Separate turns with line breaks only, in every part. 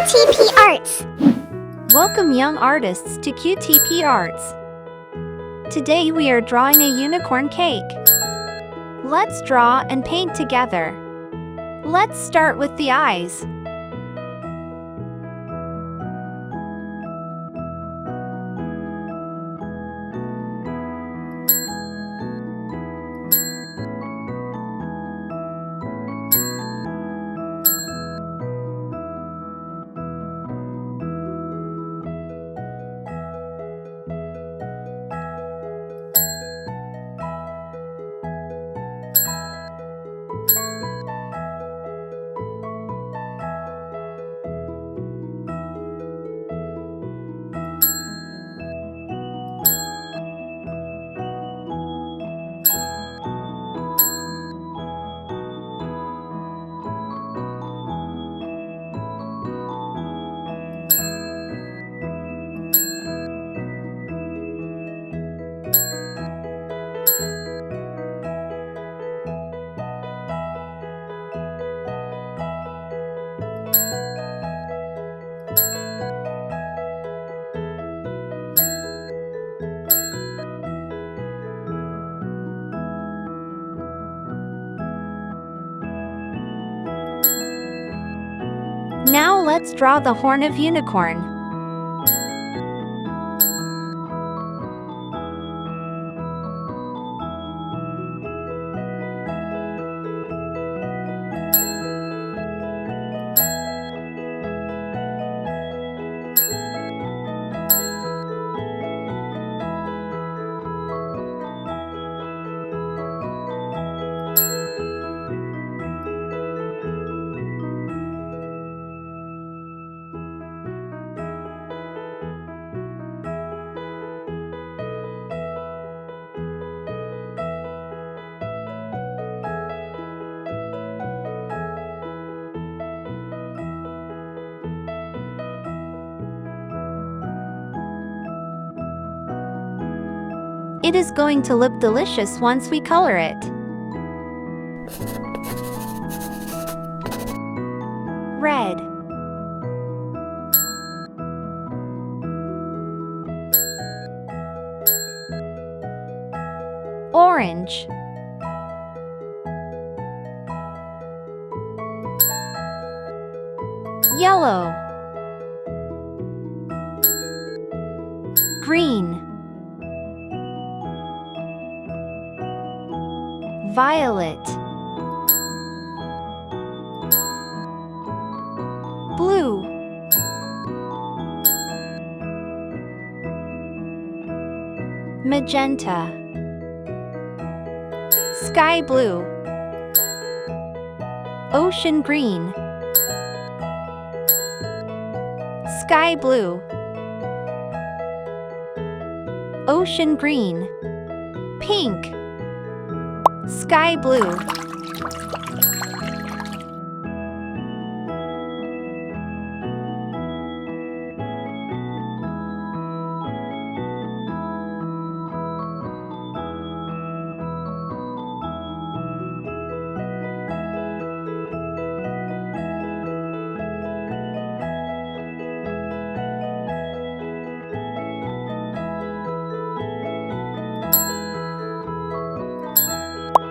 QTP ARTS.
Welcome young artists to QTP ARTS. Today we are drawing a unicorn cake. Let's draw and paint together. Let's start with the eyes. Now let's draw the horn of unicorn. It is going to look delicious once we color it. Red, orange, yellow, green, violet, blue, magenta, sky blue, ocean green, sky blue, ocean green, pink, sky blue.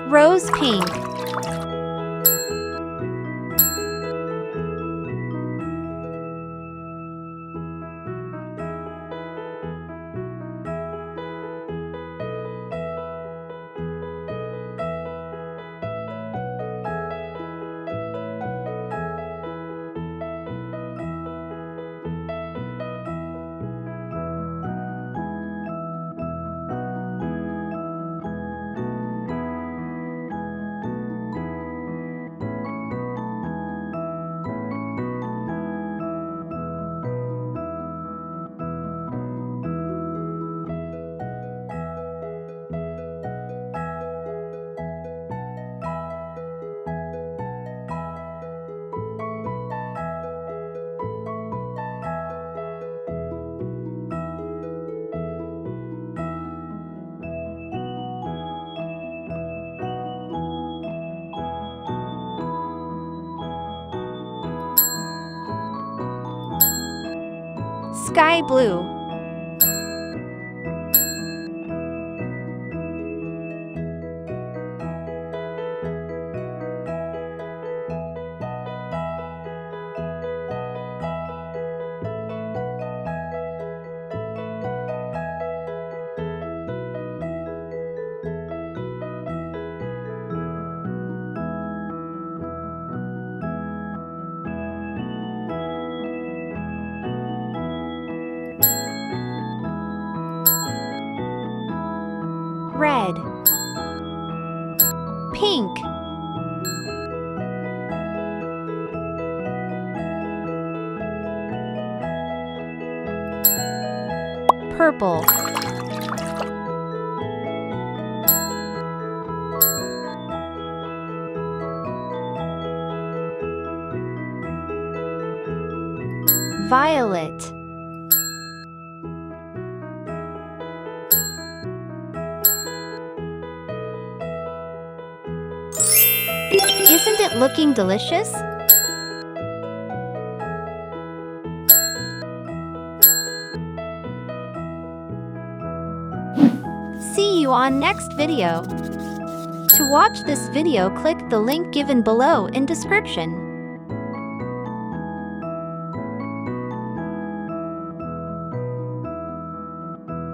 Rose pink, Sky blue. Red. Pink. Purple. Violet. Isn't it looking delicious? See you on next video. To watch this video, click the link given below in description.